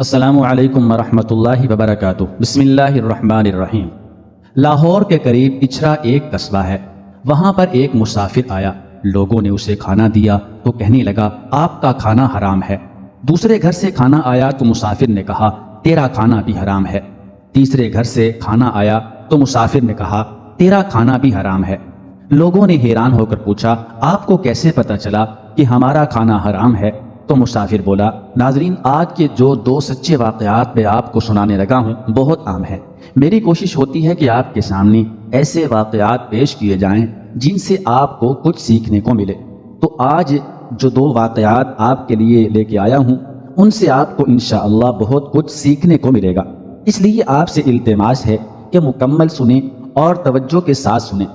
السلام علیکم ورحمۃ اللہ وبرکاتہ۔ بسم اللہ الرحمن الرحیم۔ لاہور کے قریب اچھرا ایک قصبہ ہے، وہاں پر ایک مسافر آیا، لوگوں نے اسے کھانا دیا تو کہنے لگا آپ کا کھانا حرام ہے۔ دوسرے گھر سے کھانا آیا تو مسافر نے کہا تیرا کھانا بھی حرام ہے۔ تیسرے گھر سے کھانا آیا تو مسافر نے کہا تیرا کھانا بھی حرام ہے۔ لوگوں نے حیران ہو کر پوچھا آپ کو کیسے پتہ چلا کہ ہمارا کھانا حرام ہے؟ تو مسافر بولا ناظرین، آج کے جو 2 سچے واقعات میں آپ کو سنانے لگا ہوں بہت عام ہے۔ میری کوشش ہوتی ہے کہ آپ کے سامنے ایسے واقعات پیش کیے جائیں جن سے آپ کو کچھ سیکھنے کو ملے۔ تو آج جو 2 واقعات آپ کے لیے لے کے آیا ہوں ان سے آپ کو انشاءاللہ بہت کچھ سیکھنے کو ملے گا، اس لیے آپ سے التماس ہے کہ مکمل سنیں اور توجہ کے ساتھ سنیں۔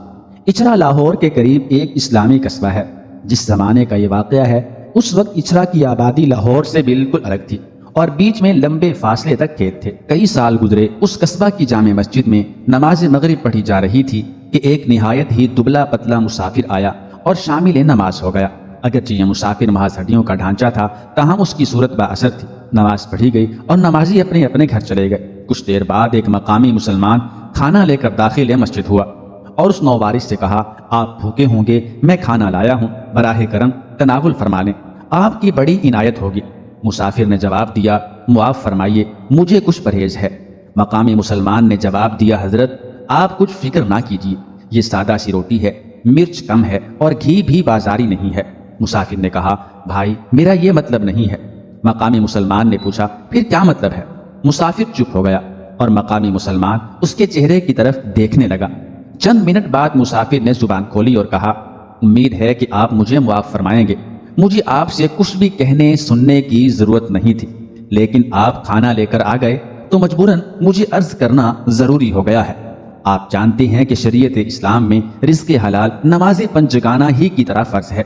اچھرا لاہور کے قریب ایک اسلامی قصبہ ہے۔ جس زمانے کا یہ واقعہ ہے اس وقت اچھرا کی آبادی لاہور سے بالکل الگ تھی اور بیچ میں لمبے فاصلے تک کھیت تھے۔ کئی سال گزرے، اس قصبہ کی جامع مسجد میں نماز مغرب پڑھی جا رہی تھی کہ ایک نہایت ہی دبلا پتلا مسافر آیا اور شامل نماز ہو گیا۔ اگرچہ یہ مسافر محض ہڈیوں کا ڈھانچہ تھا تاہم اس کی صورت با اثر تھی۔ نماز پڑھی گئی اور نمازی اپنے اپنے گھر چلے گئے۔ کچھ دیر بعد ایک مقامی مسلمان کھانا لے کر داخل مسجد ہوا اور اس نوبارش سے کہا آپ بھوکے ہوں گے، میں کھانا لایا ہوں، براہ کرم تناول فرما لیں، آپ کی بڑی عنایت ہوگی۔ مسافر نے جواب دیا معاف فرمائیے، مجھے کچھ پرہیز ہے۔ مقامی مسلمان نے جواب دیا حضرت آپ کچھ فکر نہ کیجیے، یہ سادہ سی روٹی ہے، مرچ کم ہے اور گھی بھی بازاری نہیں ہے۔ مسافر نے کہا بھائی میرا یہ مطلب نہیں ہے۔ مقامی مسلمان نے پوچھا پھر کیا مطلب ہے؟ مسافر چپ ہو گیا اور مقامی مسلمان اس کے چہرے کی طرف دیکھنے لگا۔ چند منٹ بعد مسافر نے زبان کھولی اور کہا امید ہے کہ آپ مجھے معاف فرمائیں گے، مجھے آپ سے کچھ بھی کہنے سننے کی ضرورت نہیں تھی، لیکن آپ کھانا لے کر آ گئے تو مجبوراً مجھے عرض کرنا ضروری ہو گیا ہے۔ آپ جانتے ہیں کہ شریعت اسلام میں رزق حلال نماز پنجگانہ ہی کی طرح فرض ہے۔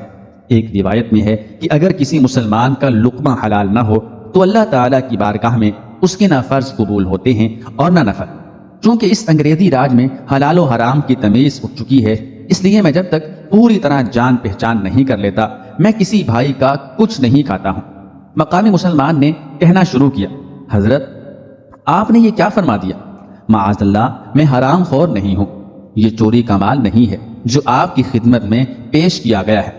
ایک روایت میں ہے کہ اگر کسی مسلمان کا لقمہ حلال نہ ہو تو اللہ تعالیٰ کی بارگاہ میں اس کے نہ فرض قبول ہوتے ہیں اور نہ نفل۔ چونکہ اس انگریزی راج میں حلال و حرام کی تمیز اٹھ چکی ہے، اس لیے میں جب تک پوری طرح جان پہچان نہیں کر لیتا میں کسی بھائی کا کچھ نہیں کھاتا ہوں۔ مقامی مسلمان نے کہنا شروع کیا حضرت آپ نے یہ کیا فرما دیا؟ معاذ اللہ، میں حرام خور نہیں ہوں، یہ چوری کا مال نہیں ہے جو آپ کی خدمت میں پیش کیا گیا ہے۔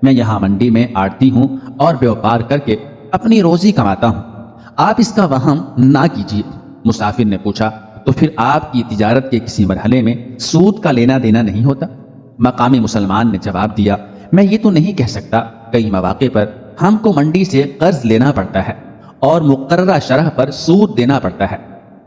میں یہاں منڈی میں آڑتی ہوں اور بیوپار کر کے اپنی روزی کماتا ہوں، آپ اس کا وہم نہ کیجیے۔ مسافر نے پوچھا تو پھر آپ کی تجارت کے کسی مرحلے میں سود کا لینا دینا نہیں ہوتا؟ مقامی مسلمان نے جواب دیا میں یہ تو نہیں کہہ سکتا، کئی مواقع پر ہم کو منڈی سے قرض لینا پڑتا ہے اور مقررہ شرح پر سود دینا پڑتا ہے۔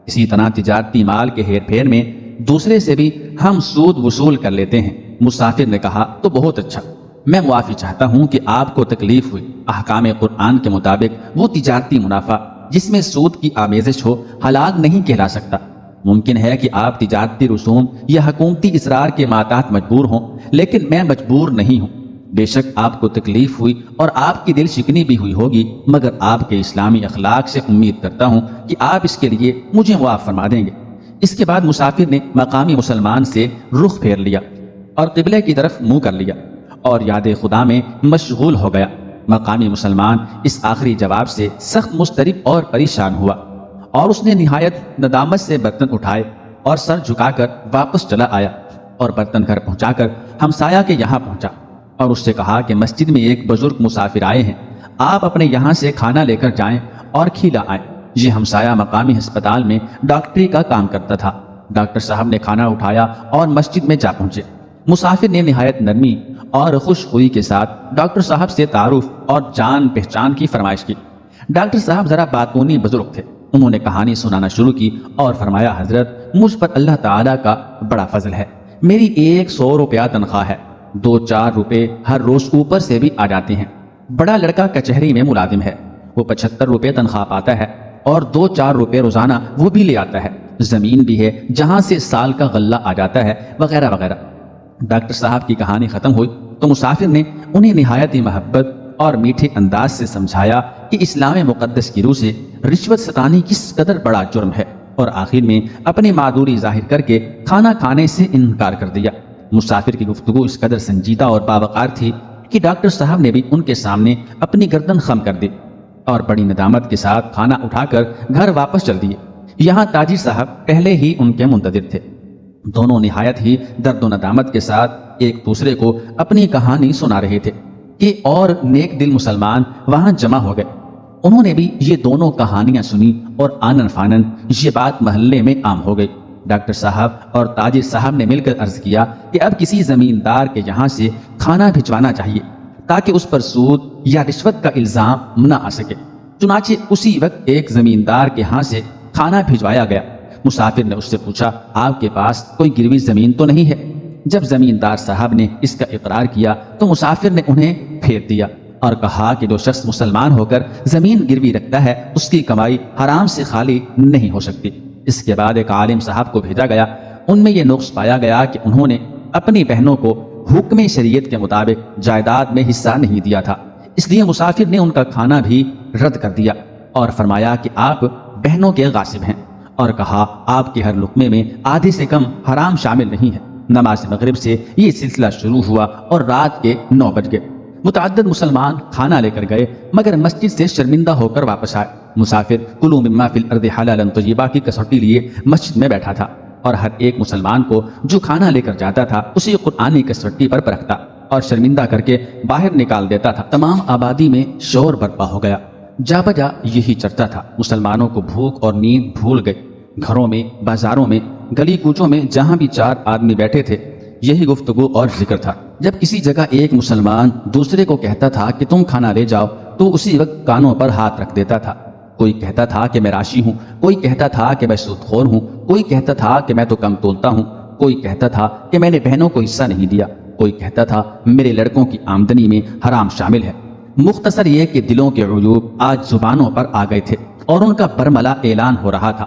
اسی طرح تجارتی مال کے ہیر پھیر میں دوسرے سے بھی ہم سود وصول کر لیتے ہیں۔ مسافر نے کہا تو بہت اچھا، میں معافی چاہتا ہوں کہ آپ کو تکلیف ہوئی۔ احکام قرآن کے مطابق وہ تجارتی منافع جس میں سود کی آمیزش ہو حلال نہیں کہلا سکتا۔ ممکن ہے کہ آپ تجارتی رسوم یا حکومتی اصرار کے ماتحت مجبور ہوں، لیکن میں مجبور نہیں ہوں۔ بے شک آپ کو تکلیف ہوئی اور آپ کی دل شکنی بھی ہوئی ہوگی، مگر آپ کے اسلامی اخلاق سے امید کرتا ہوں کہ آپ اس کے لیے مجھے معاف فرما دیں گے۔ اس کے بعد مسافر نے مقامی مسلمان سے رخ پھیر لیا اور قبلے کی طرف منہ کر لیا اور یاد خدا میں مشغول ہو گیا۔ مقامی مسلمان اس آخری جواب سے سخت مضطرب اور پریشان ہوا اور اس نے نہایت ندامت سے برتن اٹھائے اور سر جھکا کر واپس چلا آیا اور برتن گھر پہنچا کر ہمسایہ کے یہاں پہنچا اور اس سے کہا کہ مسجد میں ایک بزرگ مسافر آئے ہیں، آپ اپنے یہاں سے کھانا لے کر جائیں اور کھیلا آئیں۔ یہ ہمسایہ مقامی ہسپتال میں ڈاکٹری کا کام کرتا تھا۔ ڈاکٹر صاحب نے کھانا اٹھایا اور مسجد میں جا پہنچے۔ مسافر نے نہایت نرمی اور خوش خوئی کے ساتھ ڈاکٹر صاحب سے تعارف اور جان پہچان کی فرمائش کی۔ ڈاکٹر صاحب ذرا باتونی بزرگ تھے، انہوں نے کہانی سنانا شروع کی اور فرمایا حضرت مجھ پر اللہ تعالیٰ کا بڑا فضل ہے، میری 100 روپیہ تنخواہ ہے، 2-4 روپے ہر روز اوپر سے بھی آ جاتے ہیں۔ بڑا لڑکا کچہری میں ملازم ہے، وہ 75 روپے تنخواہ پاتا ہے اور 2-4 روپے روزانہ وہ بھی لے آتا ہے۔ زمین بھی ہے جہاں سے سال کا غلہ آ جاتا ہے، وغیرہ وغیرہ۔ ڈاکٹر صاحب کی کہانی ختم ہوئی تو مسافر نے انہیں نہایت ہی محبت اور میٹھے انداز سے سمجھایا کہ اسلام مقدس کی روح سے رشوت ستانی کس قدر بڑا جرم ہے، اور آخر میں اپنی معذوری ظاہر کر کے کھانا کھانے سے انکار کر دیا۔ مسافر کی گفتگو اس قدر سنجیدہ اور باوقار تھی کہ ڈاکٹر صاحب نے بھی ان کے سامنے اپنی گردن خم کر دی اور بڑی ندامت کے ساتھ کھانا اٹھا کر گھر واپس چل دیے۔ یہاں تاجر صاحب پہلے ہی ان کے منتظر تھے۔ دونوں نہایت ہی درد و ندامت کے ساتھ ایک دوسرے کو اپنی کہانی سنا رہے تھے کہ اور نیک دل مسلمان وہاں جمع ہو گئے۔ انہوں نے بھی یہ دونوں کہانیاں سنی اور آنن فانن یہ بات محلے میں عام ہو گئی۔ ڈاکٹر صاحب اور تاجر صاحب نے مل کر عرض کیا کہ اب کسی زمیندار کے یہاں سے کھانا بھجوانا چاہیے تاکہ اس پر سود یا رشوت کا الزام نہ آ سکے۔ چنانچہ اسی وقت ایک زمیندار کے ہاں سے کھانا بھجوایا گیا۔ مسافر نے اس سے پوچھا، آپ کے پاس کوئی گروی زمین تو نہیں ہے؟ جب زمیندار صاحب نے اس کا اقرار کیا تو مسافر نے انہیں پھیر دیا اور کہا کہ جو شخص مسلمان ہو کر زمین گروی رکھتا ہے اس کی کمائی حرام سے خالی نہیں ہو سکتی۔ اس کے بعد ایک عالم صاحب کو بھیجا گیا۔ ان میں یہ نقص پایا گیا کہ انہوں نے اپنی بہنوں کو حکم شریعت کے مطابق جائیداد میں حصہ نہیں دیا تھا، اس لیے مسافر نے ان کا کھانا بھی رد کر دیا اور فرمایا کہ آپ بہنوں کے غاصب ہیں، اور کہا آپ کے ہر لقمے میں آدھے سے کم حرام شامل نہیں ہے۔ نماز مغرب سے یہ سلسلہ شروع ہوا اور رات کے 9 بج گئے۔ متعدد مسلمان کھانا لے کر گئے مگر مسجد سے شرمندہ ہو کر واپس آئے۔ مسافر کلوا مما فی الارض حلالا طیبا کی کسوٹی لیے مسجد میں بیٹھا تھا اور ہر ایک مسلمان کو جو کھانا لے کر جاتا تھا اسی قرآنی کسوٹی پر پرکھتا اور شرمندہ کر کے باہر نکال دیتا تھا۔ تمام آبادی میں شور برپا ہو گیا۔ جا بجا یہی چرچا تھا۔ مسلمانوں کو بھوک اور نیند بھول گئی۔ گھروں میں، بازاروں میں، گلی کوچوں میں جہاں بھی 4 آدمی بیٹھے تھے یہی گفتگو اور ذکر تھا۔ جب کسی جگہ ایک مسلمان دوسرے کو کہتا تھا کہ تم کھانا لے جاؤ تو اسی وقت کانوں پر ہاتھ رکھ دیتا تھا۔ کوئی کہتا تھا کہ میں راشی ہوں، کوئی کہتا تھا کہ میں سود خور ہوں، کوئی کہتا تھا کہ میں تو کم تولتا ہوں، کوئی کہتا تھا کہ میں نے بہنوں کو حصہ نہیں دیا، کوئی کہتا تھا میرے لڑکوں کی آمدنی میں حرام شامل ہے۔ مختصر یہ کہ دلوں کے عیوب آج زبانوں پر آ گئے تھے اور ان کا برملا اعلان ہو رہا تھا۔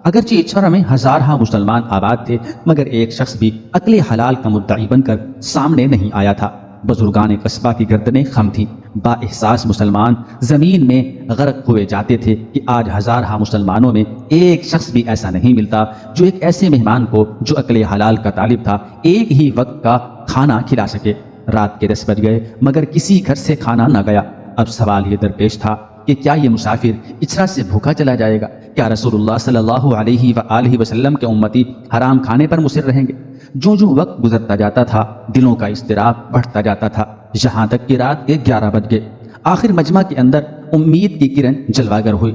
اگرچہ اچھرا میں ہزارہا مسلمان آباد تھے مگر ایک شخص بھی عقل حلال کا مدعی بن کر سامنے نہیں آیا تھا۔ بزرگان قصبہ کی گردنیں خم تھیں۔ با احساس مسلمان زمین میں غرق ہوئے جاتے تھے کہ آج ہزارہا مسلمانوں میں ایک شخص بھی ایسا نہیں ملتا جو ایک ایسے مہمان کو جو عقل حلال کا طالب تھا ایک ہی وقت کا کھانا کھلا سکے۔ رات کے 10 بج گئے مگر کسی گھر سے کھانا نہ گیا۔ اب سوال یہ درپیش تھا کہ کیا یہ مسافر اچھرا سے بھوکا چلا جائے گا؟ کیا رسول اللہ صلی اللہ علیہ وآلہ وسلم کے امتی حرام کھانے پر مصر رہیں گے؟ جو وقت گزرتا جاتا تھا دلوں کا اضطراب بڑھتا جاتا تھا، یہاں تک کہ رات کے 11 بج گئے۔ آخر مجمع کے اندر امید کی کرن جلواگر ہوئی۔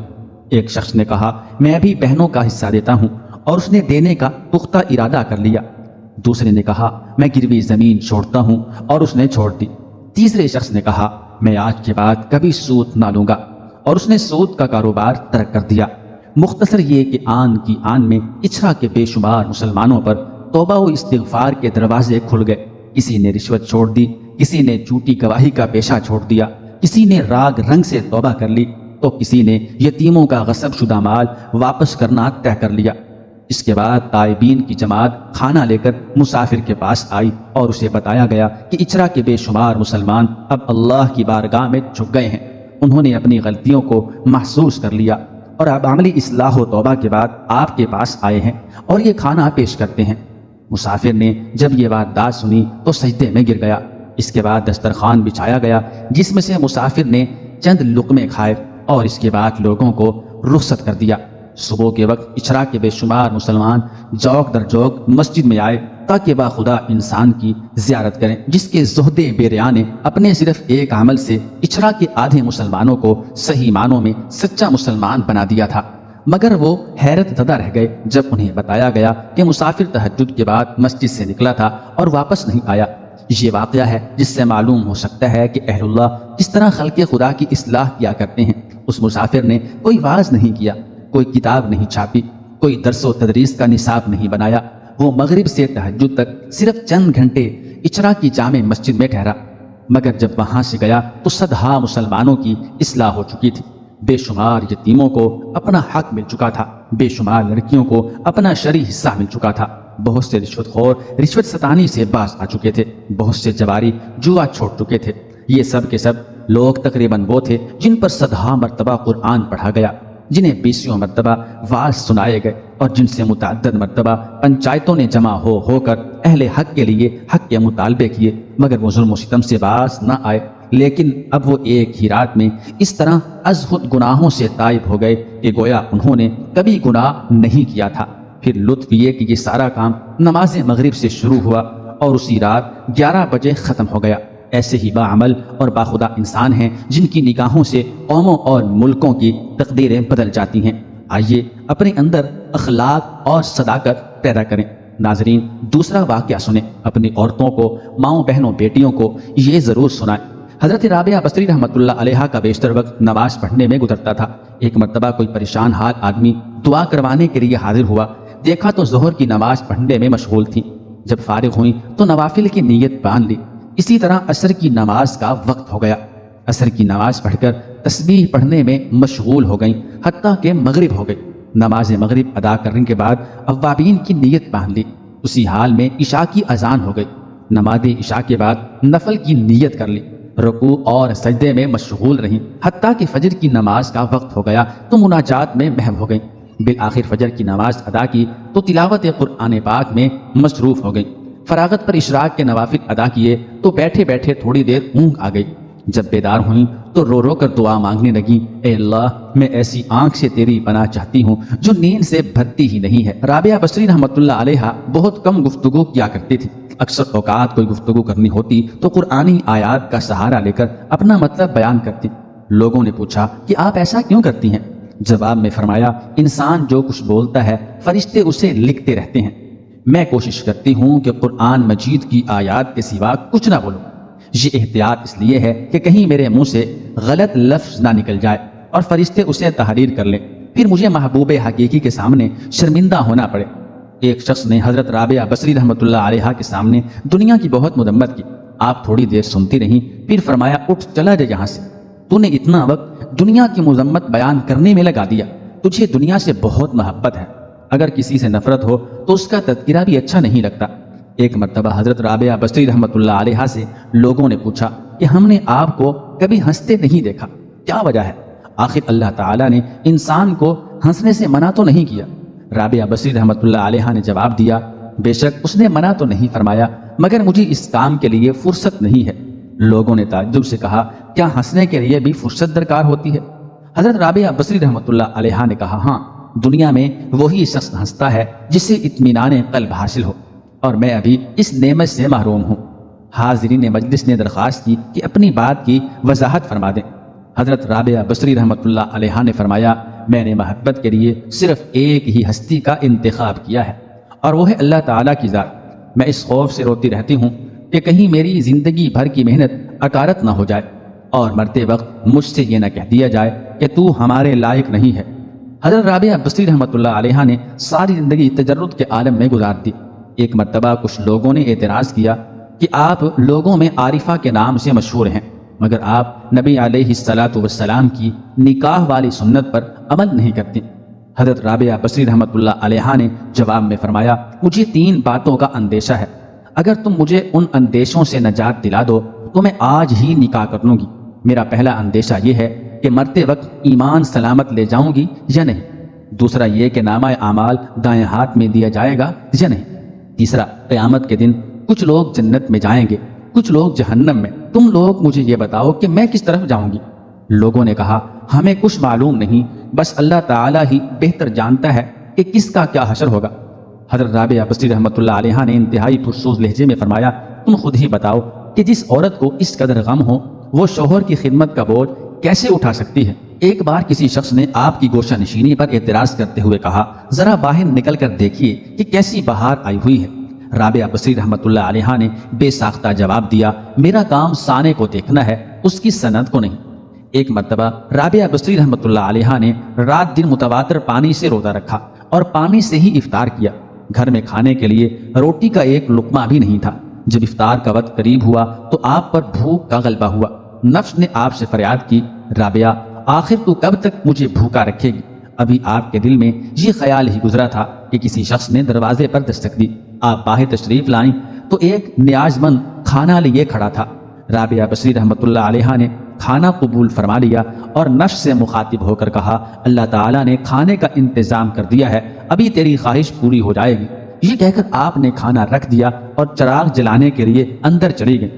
ایک شخص نے کہا میں بھی بہنوں کا حصہ دیتا ہوں، اور اس نے دینے کا پختہ ارادہ کر لیا۔ دوسرے نے کہا میں گروی زمین چھوڑتا ہوں، اور اس نے چھوڑ دی۔ تیسرے شخص نے کہا میں آج کے بعد کبھی سود نہ لوں گا، اور اس نے سود کا کاروبار ترک کر دیا۔ مختصر یہ کہ آن کی آن میں اچھرا کے بے شمار مسلمانوں پر توبہ و استغفار کے دروازے کھل گئے۔ کسی نے رشوت چھوڑ دی، کسی نے جھوٹی گواہی کا پیشہ چھوڑ دیا، کسی نے راگ رنگ سے توبہ کر لی، تو کسی نے یتیموں کا غصب شدہ مال واپس کرنا طے کر لیا۔ اس کے بعد تائبین کی جماعت کھانا لے کر مسافر کے پاس آئی اور اسے بتایا گیا کہ اچرا کے بے شمار مسلمان اب اللہ کی بارگاہ میں جھک گئے ہیں۔ انہوں نے اپنی غلطیوں کو محسوس کر لیا اور اب عملی اصلاح و توبہ کے بعد آپ کے پاس آئے ہیں اور یہ کھانا پیش کرتے ہیں۔ مسافر نے جب یہ واردات سنی تو سجدے میں گر گیا۔ اس کے بعد دسترخوان بچھایا گیا جس میں سے مسافر نے چند لقمے کھائے اور اس کے بعد لوگوں کو رخصت کر دیا۔ صبح کے وقت اچھرا کے بے شمار مسلمان جوک در جوک مسجد میں آئے تاکہ باخدا انسان کی زیارت کریں جس کے زہد بیریا نے اپنے صرف ایک عمل سے اچھرا کے آدھے مسلمانوں کو صحیح معنوں میں سچا مسلمان بنا دیا تھا۔ مگر وہ حیرت زدہ رہ گئے جب انہیں بتایا گیا کہ مسافر تہجد کے بعد مسجد سے نکلا تھا اور واپس نہیں آیا۔ یہ واقعہ ہے جس سے معلوم ہو سکتا ہے کہ اہل اللہ کس طرح خلق خدا کی اصلاح کیا کرتے ہیں۔ اس مسافر نے کوئی واعظ نہیں کیا، کوئی کتاب نہیں چھاپی، کوئی درس و تدریس کا نصاب نہیں بنایا۔ وہ مغرب سے تہجد تک صرف چند گھنٹے اچرا کی جامع مسجد میں ٹھہرا، مگر جب وہاں سے گیا تو صدہا مسلمانوں کی اصلاح ہو چکی تھی۔ بے شمار یتیموں کو اپنا حق مل چکا تھا، بے شمار لڑکیوں کو اپنا شرعی حصہ مل چکا تھا، بہت سے رشوت خور رشوت ستانی سے باز آ چکے تھے، بہت سے جواری جوا چھوڑ چکے تھے۔ یہ سب کے سب لوگ تقریباً وہ تھے جن پر صدہا مرتبہ قرآن پڑھا گیا، جنہیں 20 مرتبہ واعظ سنائے گئے اور جن سے متعدد مرتبہ پنچایتوں نے جمع ہو کر اہل حق کے لیے حق کے مطالبے کیے، مگر وہ ظلم و ستم سے باز نہ آئے۔ لیکن اب وہ ایک ہی رات میں اس طرح از خود گناہوں سے تائب ہو گئے کہ گویا انہوں نے کبھی گناہ نہیں کیا تھا۔ پھر لطف یہ کہ یہ سارا کام نماز مغرب سے شروع ہوا اور اسی رات 11 بجے ختم ہو گیا۔ ایسے ہی باعمل اور باخدا انسان ہیں جن کی نگاہوں سے قوموں اور ملکوں کی تقدیریں بدل جاتی ہیں۔ آئیے اپنے اندر اخلاق اور صداقت پیدا کریں۔ ناظرین، دوسرا واقعہ سنیں، اپنی عورتوں کو، ماؤں بہنوں بیٹیوں کو یہ ضرور سنائیں۔ حضرت رابعہ بصری رحمۃ اللہ علیہ کا بیشتر وقت نماز پڑھنے میں گزرتا تھا۔ ایک مرتبہ کوئی پریشان حال آدمی دعا کروانے کے لیے حاضر ہوا، دیکھا تو ظہر کی نماز پڑھنے میں مشغول تھی۔ جب فارغ ہوئیں تو نوافل کی نیت باندھ لی۔ اسی طرح عصر کی نماز کا وقت ہو گیا۔ عصر کی نماز پڑھ کر تسبیح پڑھنے میں مشغول ہو گئیں، حتیٰ کہ مغرب ہو گئی۔ نماز مغرب ادا کرنے کے بعد اوابین کی نیت باندھ لی۔ اسی حال میں عشاء کی اذان ہو گئی۔ نماز عشاء کے بعد نفل کی نیت کر لی، رکوع اور سجدے میں مشغول رہیں، حتیٰ کہ فجر کی نماز کا وقت ہو گیا تو مناجات میں محو ہو گئیں۔ بالآخر فجر کی نماز ادا کی تو تلاوت قرآن پاک میں مصروف ہو گئیں۔ فراغت پر اشراق کے نوافل ادا کیے تو بیٹھے بیٹھے تھوڑی دیر اونگ آ گئی۔ جب بیدار ہوئیں تو رو رو کر دعا مانگنے لگی، اے اللہ، میں ایسی آنکھ سے تیری پناہ چاہتی ہوں جو نیند سے بھرتی ہی نہیں ہے۔ رابعہ بصری رحمۃ اللہ علیہ بہت کم گفتگو کیا کرتی تھی۔ اکثر اوقات کوئی گفتگو کرنی ہوتی تو قرآنی آیات کا سہارا لے کر اپنا مطلب بیان کرتی۔ لوگوں نے پوچھا کہ آپ ایسا کیوں کرتی ہیں؟ جواب میں فرمایا، انسان جو کچھ بولتا ہے فرشتے اسے لکھتے رہتے ہیں۔ میں کوشش کرتی ہوں کہ قرآن مجید کی آیات کے سوا کچھ نہ بولوں۔ یہ احتیاط اس لیے ہے کہ کہیں میرے منہ سے غلط لفظ نہ نکل جائے اور فرشتے اسے تحریر کر لیں، پھر مجھے محبوب حقیقی کے سامنے شرمندہ ہونا پڑے۔ ایک شخص نے حضرت رابعہ بصری رحمۃ اللہ علیہ کے سامنے دنیا کی بہت مذمت کی۔ آپ تھوڑی دیر سنتی رہیں، پھر فرمایا، اٹھ چلا جا یہاں سے، تو نے اتنا وقت دنیا کی مذمت بیان کرنے میں لگا دیا۔ تجھے دنیا سے بہت محبت ہے، اگر کسی سے نفرت ہو تو اس کا تذکرہ بھی اچھا نہیں لگتا۔ ایک مرتبہ حضرت رابعہ بصری رحمۃ اللہ علیہ سے لوگوں نے پوچھا کہ ہم نے آپ کو کبھی ہنستے نہیں دیکھا، کیا وجہ ہے؟ آخر اللہ تعالیٰ نے انسان کو ہنسنے سے منع تو نہیں کیا۔ رابعہ بصری رحمۃ اللہ علیہ نے جواب دیا، بے شک اس نے منع تو نہیں فرمایا، مگر مجھے اس کام کے لیے فرصت نہیں ہے۔ لوگوں نے تعجب سے کہا، کیا ہنسنے کے لیے بھی فرصت درکار ہوتی ہے؟ حضرت رابعہ بصری رحمۃ اللہ علیہ نے کہا، ہاں، دنیا میں وہی شخص ہنستا ہے جسے اطمینان قلب حاصل ہو، اور میں ابھی اس نعمت سے محروم ہوں۔ حاضرین مجلس نے درخواست کی کہ اپنی بات کی وضاحت فرما دیں۔ حضرت رابعہ بصری رحمۃ اللہ علیہ نے فرمایا، میں نے محبت کے لیے صرف ایک ہی ہستی کا انتخاب کیا ہے، اور وہ ہے اللہ تعالیٰ کی ذات۔ میں اس خوف سے روتی رہتی ہوں کہ کہیں میری زندگی بھر کی محنت عکارت نہ ہو جائے اور مرتے وقت مجھ سے یہ نہ کہہ دیا جائے کہ تو ہمارے لائق نہیں ہے۔ حضرت رابعہ بصری رحمۃ اللہ علیہ نے ساری زندگی تجرد کے عالم میں گزار دی۔ ایک مرتبہ کچھ لوگوں نے اعتراض کیا کہ آپ لوگوں میں عارفہ کے نام سے مشہور ہیں، مگر آپ نبی علیہ الصلاۃ والسلام کی نکاح والی سنت پر عمل نہیں کرتے۔ حضرت رابعہ بصری رحمۃ اللہ علیہ نے جواب میں فرمایا، مجھے 3 باتوں کا اندیشہ ہے، اگر تم مجھے ان اندیشوں سے نجات دلا دو تو میں آج ہی نکاح کر لوں گی۔ میرا پہلا اندیشہ یہ ہے کہ مرتے وقت ایمان سلامت لے جاؤں گی یا نہیں، دوسرا یہ کہ نامہ اعمال دائیں ہاتھ میں دیا جائے گا یا نہیں، تیسرا قیامت کے دن کچھ لوگ جنت میں جائیں گے، کچھ لوگ جہنم میں، تم لوگ مجھے یہ بتاؤ کہ میں کس طرف جاؤں گی۔ لوگوں نے کہا، ہمیں کچھ معلوم نہیں، بس اللہ تعالیٰ ہی بہتر جانتا ہے کہ کس کا کیا حشر ہوگا۔ حضرت رابعہ بصری رحمۃ اللہ علیہ نے انتہائی پرسوز لہجے میں فرمایا، تم خود ہی بتاؤ کہ جس عورت کو اس قدر غم ہو وہ شوہر کی خدمت کا بوجھ کیسے اٹھا سکتی ہے؟ ایک بار کسی شخص نے آپ کی گوشہ نشینی پر اعتراض کرتے ہوئے کہا، ذرا باہر نکل کر دیکھیے کہ کیسی بہار آئی ہوئی ہے۔ رابعہ بصری رحمۃ اللہ علیہ نے بے ساختہ جواب دیا، میرا کام سانے کو دیکھنا ہے، اس کی سند کو نہیں۔ ایک مرتبہ رابعہ بصری رحمۃ اللہ علیہ نے رات دن متواتر پانی سے روزہ رکھا اور پانی سے ہی افطار کیا۔ گھر میں کھانے کے لیے روٹی کا ایک لقمہ بھی نہیں تھا۔ جب افطار کا وقت قریب ہوا تو آپ پر بھوک کا غلبہ ہوا۔ نفس نے آپ سے فریاد کی، رابعہ، آخر تو کب تک مجھے بھوکا رکھے گی؟ ابھی آپ کے دل میں یہ خیال ہی گزرا تھا کہ کسی شخص نے دروازے پر دستک دی۔ آپ باہر تشریف لائیں تو ایک نیاز مند کھانا لیے کھڑا تھا۔ رابعہ بصری رحمۃ اللہ علیہ نے کھانا قبول فرما لیا اور نفس سے مخاطب ہو کر کہا، اللہ تعالیٰ نے کھانے کا انتظام کر دیا ہے، ابھی تیری خواہش پوری ہو جائے گی۔ یہ کہہ کر آپ نے کھانا رکھ دیا اور چراغ جلانے کے لیے اندر چلی گئی۔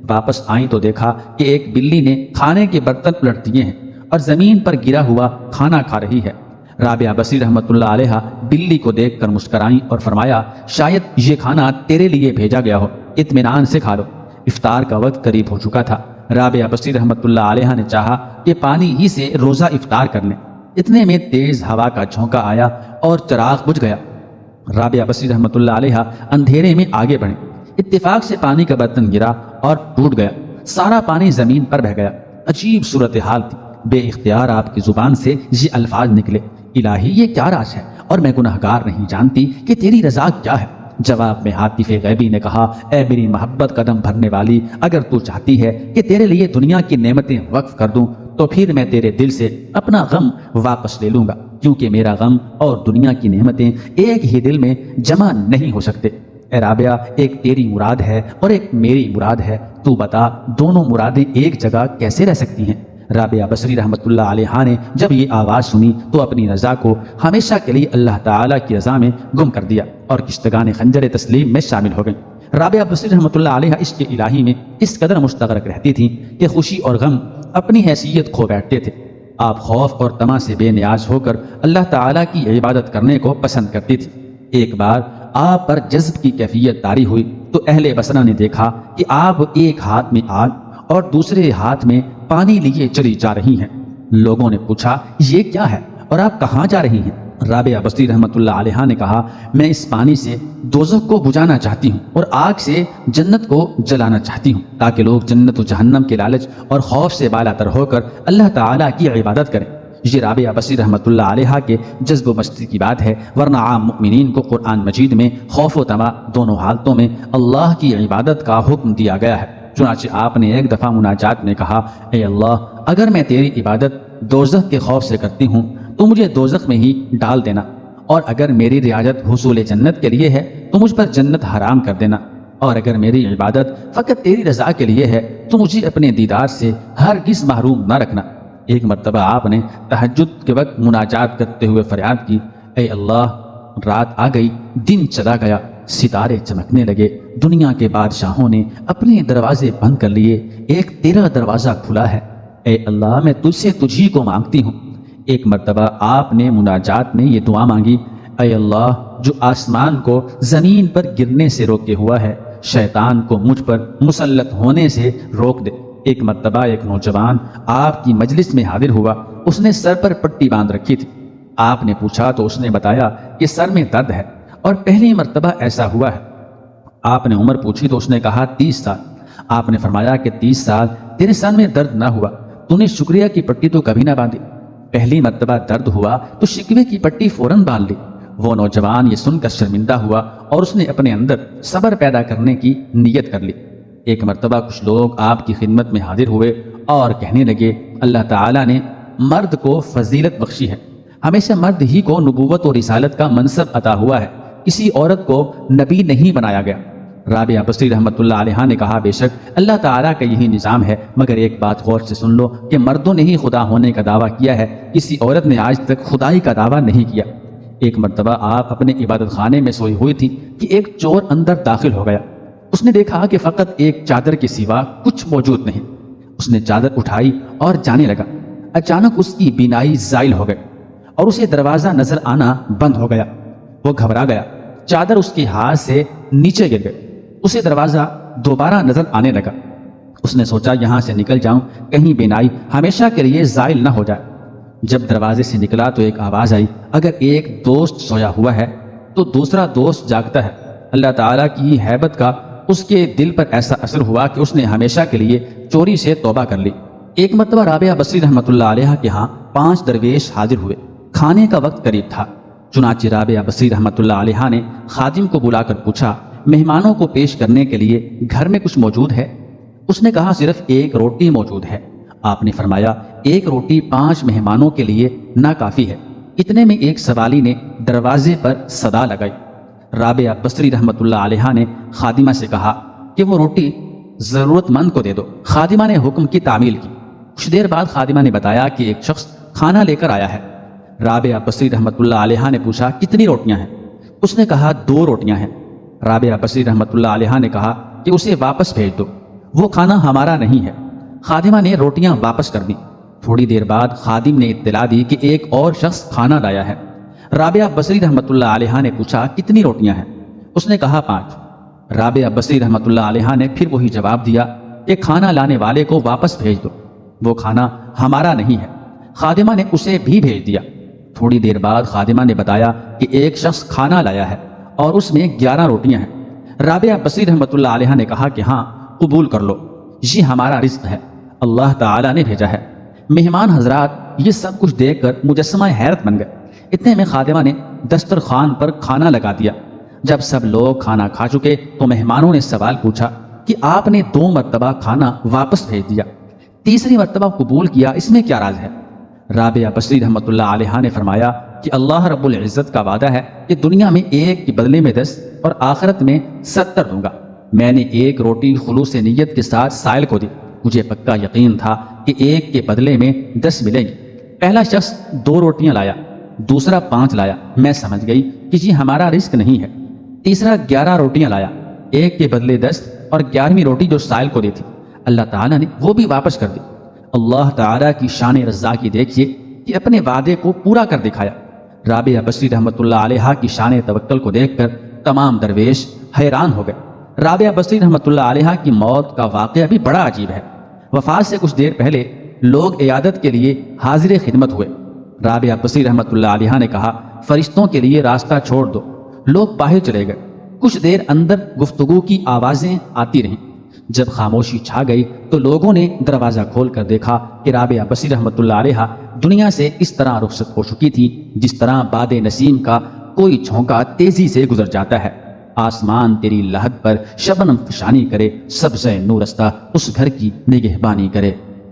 واپس آئیں تو دیکھا کہ ایک بلی نے کھانے کے برتن الٹ دیے ہیں اور زمین پر گرا ہوا کھانا کھا رہی ہے۔ رابعہ بصری رحمۃ اللہ علیہ بلی کو دیکھ کر مسکرائیں اور فرمایا شاید یہ کھانا تیرے لیے بھیجا گیا ہو، اطمینان سے کھا لو۔ افطار کا وقت قریب ہو چکا تھا۔ رابعہ بصری رحمۃ اللہ علیہ نے چاہا کہ پانی ہی سے روزہ افطار کر لیں، اتنے میں تیز ہوا کا جھونکا آیا اور چراغ بجھ گیا۔ رابعہ بصری رحمۃ اللہ علیہ اندھیرے میں آگے بڑھے، اتفاق سے پانی کا برتن گرا اور ٹوٹ گیا، سارا پانی زمین پر بہہ گیا۔ عجیب صورتحال تھی۔ بے اختیار آپ کی زبان سے یہ الفاظ نکلے، الہی یہ کیا راز ہے اور میں گنہگار نہیں جانتی کہ تیری رضا کیا ہے۔ جواب میں حاطف غیبی نے کہا اے میری محبت قدم بھرنے والی، اگر تو چاہتی ہے کہ تیرے لیے دنیا کی نعمتیں وقف کر دوں تو پھر میں تیرے دل سے اپنا غم واپس لے لوں گا، کیونکہ میرا غم اور دنیا کی نعمتیں ایک ہی دل میں جمع نہیں ہو سکتے۔ اے رابعہ، ایک تیری مراد ہے اور ایک میری مراد ہے، تو بتا دونوں مرادیں ایک جگہ کیسے رہ سکتی ہیں؟ رابعہ بصری رحمۃ اللہ علیہ نے جب یہ آواز سنی تو اپنی رضا کو ہمیشہ کے لیے اللہ تعالیٰ کی رضا میں گم کر دیا اور کشتگان خنجر تسلیم میں شامل ہو گئیں۔ رابعہ بصری رحمۃ اللہ علیہ عشق الہی میں اس قدر مستغرق رہتی تھیں کہ خوشی اور غم اپنی حیثیت کھو بیٹھتے تھے۔ آپ خوف اور طمع سے بے نیاز ہو کر اللہ تعالیٰ کی عبادت کرنے کو پسند کرتی تھی۔ ایک بار آپ پر جذب کی کیفیت طاری ہوئی تو اہل بصرہ نے دیکھا کہ آپ ایک ہاتھ میں آگ اور دوسرے ہاتھ میں پانی لیے چلی جا رہی ہیں۔ لوگوں نے پوچھا یہ کیا ہے اور آپ کہاں جا رہی ہیں؟ رابعہ بصری رحمۃ اللہ علیہ نے کہا میں اس پانی سے دوزخ کو بجھانا چاہتی ہوں اور آگ سے جنت کو جلانا چاہتی ہوں، تاکہ لوگ جنت و جہنم کے لالچ اور خوف سے بالا تر ہو کر اللہ تعالیٰ کی عبادت کریں۔ یہ رابعہ بصری رحمۃ اللہ علیہ کے جذب و مستی کی بات ہے، ورنہ عام مؤمنین کو قرآن مجید میں خوف و طمع دونوں حالتوں میں اللہ کی عبادت کا حکم دیا گیا ہے۔ چنانچہ آپ نے ایک دفعہ مناجات میں کہا اے اللہ، اگر میں تیری عبادت دوزخ کے خوف سے کرتی ہوں تو مجھے دوزخ میں ہی ڈال دینا، اور اگر میری رعایت حصول جنت کے لیے ہے تو مجھ پر جنت حرام کر دینا، اور اگر میری عبادت فقط تیری رضا کے لیے ہے تو مجھے اپنے دیدار سے ہرگز محروم نہ رکھنا۔ ایک مرتبہ آپ نے تہجد کے وقت مناجات کرتے ہوئے فریاد کی اے اللہ، رات آ گئی، دن چلا گیا، ستارے چمکنے لگے، دنیا کے بادشاہوں نے اپنے دروازے بند کر لیے، ایک تیرا دروازہ کھلا ہے، اے اللہ میں تجھ سے تجھی کو مانگتی ہوں۔ ایک مرتبہ آپ نے مناجات میں یہ دعا مانگی اے اللہ، جو آسمان کو زمین پر گرنے سے روکے ہوا ہے، شیطان کو مجھ پر مسلط ہونے سے روک دے۔ ایک مرتبہ ایک نوجوان آپ کی مجلس میں حاضر ہوا، اس نے سر پر پٹی باندھ رکھی تھی۔ آپ نے پوچھا تو اس نے بتایا کہ سر میں درد ہے اور پہلی مرتبہ ایسا ہوا ہے۔ آپ نے عمر پوچھی تو اس نے کہا 30 سال۔ آپ نے فرمایا کہ 30 سال تیرے سر میں درد نہ ہوا، تو نے شکریہ کی پٹی تو کبھی نہ باندھی۔ پہلی مرتبہ درد ہوا تو شکوے کی پٹی فوراً باندھ لی۔ وہ نوجوان یہ سن کر شرمندہ ہوا اور اس نے اپنے اندر صبر پیدا کرنے کی نیت کر لی۔ ایک مرتبہ کچھ لوگ آپ کی خدمت میں حاضر ہوئے اور کہنے لگے اللہ تعالیٰ نے مرد کو فضیلت بخشی ہے، ہمیشہ مرد ہی کو نبوت اور رسالت کا منصب عطا ہوا ہے، کسی عورت کو نبی نہیں بنایا گیا۔ رابعہ بصری رحمۃ اللہ علیہ نے کہا بے شک اللہ تعالیٰ کا یہی نظام ہے، مگر ایک بات غور سے سن لو کہ مردوں نے ہی خدا ہونے کا دعویٰ کیا ہے، کسی عورت نے آج تک خدائی کا دعویٰ نہیں کیا۔ ایک مرتبہ آپ اپنے عبادت خانے میں سوئی ہوئی تھی کہ ایک چور اندر داخل ہو گیا۔ اس نے دیکھا کہ فقط ایک چادر کے سوا کچھ موجود نہیں۔ اس نے چادر اٹھائی اور جانے لگا۔ اچانک اس کی بینائی زائل ہو گئی اور اسے دروازہ نظر آنا بند ہو گیا۔ وہ گھبرا گیا، چادر اس کے ہاتھ سے نیچے گر گئی، اسے دروازہ دوبارہ نظر آنے لگا۔ اس نے سوچا یہاں سے نکل جاؤں، کہیں بینائی ہمیشہ کے لیے زائل نہ ہو جائے۔ جب دروازے سے نکلا تو ایک آواز آئی اگر ایک دوست سویا ہوا ہے تو دوسرا دوست جاگتا ہے۔ اللہ تعالیٰ کی ہیبت کا اس کے دل پر ایسا اثر ہوا کہ اس نے ہمیشہ کے لیے چوری سے توبہ کر لی۔ ایک مرتبہ رابعہ بصری رحمۃ اللہ علیہ کے ہاں 5 درویش حاضر ہوئے۔ کھانے کا وقت قریب تھا، چنانچہ رابعہ بصری رحمۃ اللہ علیہ نے خادم کو بلا کر پوچھا مہمانوں کو پیش کرنے کے لیے گھر میں کچھ موجود ہے؟ اس نے کہا صرف ایک روٹی موجود ہے۔ آپ نے فرمایا ایک روٹی 5 مہمانوں کے لیے ناکافی ہے۔ اتنے میں ایک سوالی نے دروازے پر صدا لگائی۔ رابعہ بصری رحمۃ اللہ علیہ نے خادمہ سے کہا کہ وہ روٹی ضرورت مند کو دے دو۔ خادمہ نے حکم کی تعمیل کی۔ کچھ دیر بعد خادمہ نے بتایا کہ ایک شخص کھانا لے کر آیا ہے۔ رابعہ بصری رحمۃ اللہ علیہ نے پوچھا کتنی روٹیاں ہیں؟ اس نے کہا 2 روٹیاں ہیں۔ رابعہ بصری رحمۃ اللہ علیہ نے کہا کہ اسے واپس بھیج دو۔ وہ کھانا ہمارا نہیں ہے۔ خادمہ نے روٹیاں واپس کر دی۔ تھوڑی دیر بعد خادم نے اطلاع دی کہ ایک اور شخص کھانا لایا ہے۔ رابعہ بصری رحمۃ اللہ علیہ نے پوچھا کتنی روٹیاں ہیں؟ اس نے کہا 5۔ رابعہ بصری رحمۃ اللہ علیہ نے پھر وہی جواب دیا کہ کھانا لانے والے کو واپس بھیج دو، وہ کھانا ہمارا نہیں ہے۔ خادمہ نے اسے بھی بھیج دیا۔ تھوڑی دیر بعد خادمہ نے بتایا کہ ایک شخص کھانا لایا ہے اور اس میں 11 روٹیاں ہیں۔ رابعہ بصری رحمۃ اللہ علیہ نے کہا کہ ہاں، قبول کر لو، یہ ہمارا رزق ہے، اللہ تعالیٰ نے بھیجا ہے۔ مہمان حضرات یہ سب کچھ دیکھ کر مجسمہ حیرت بن گئے۔ اتنے میں خادمہ نے دسترخوان پر کھانا لگا دیا۔ جب سب لوگ کھانا کھا چکے تو مہمانوں نے سوال پوچھا کہ آپ نے 2 مرتبہ کھانا واپس بھیج دیا، تیسری مرتبہ قبول کیا، اس میں کیا راز ہے؟ رابعہ بصری رحمۃ اللہ علیہ نے فرمایا کہ اللہ رب العزت کا وعدہ ہے کہ دنیا میں ایک کے بدلے میں 10 اور آخرت میں 70 دوں گا۔ میں نے ایک روٹی خلوص نیت کے ساتھ سائل کو دی، مجھے پکا یقین تھا کہ ایک کے بدلے میں 10 ملیں گی۔ پہلا شخص 2 روٹیاں لایا، دوسرا 5 لایا، میں سمجھ گئی کہ یہ ہمارا رزق نہیں ہے۔ تیسرا 11 روٹیاں لایا، ایک کے بدلے 10 اور 11ویں روٹی جو سائل کو دی تھی اللہ تعالیٰ نے وہ بھی واپس کر دی۔ اللہ تعالیٰ کی شان رزاقی دیکھیے کہ اپنے وعدے کو پورا کر دکھایا۔ رابعہ بصری رحمۃ اللہ علیہ کی شان توکل کو دیکھ کر تمام درویش حیران ہو گئے۔ رابعہ بصری رحمۃ اللہ علیہ کی موت کا واقعہ بھی بڑا عجیب ہے۔ وفات سے کچھ دیر پہلے لوگ عیادت کے لیے حاضر خدمت ہوئے۔ رابعہ بصری رحمۃ اللہ علیہ نے کہا فرشتوں کے لیے راستہ چھوڑ دو۔ لوگ باہر چلے گئے۔ کچھ دیر اندر گفتگو کی آوازیں آتی رہیں۔ جب خاموشی چھا گئی تو لوگوں نے دروازہ کھول کر دیکھا کہ رابعہ بصری رحمۃ اللہ علیہ دنیا سے اس طرح رخصت ہو چکی تھی جس طرح باد نسیم کا کوئی جھونکا تیزی سے گزر جاتا ہے۔ آسمان تیری لحد پر شبنم فشانی کرے، سبزہ نورستہ اس گھر کی نگہبانی کرے۔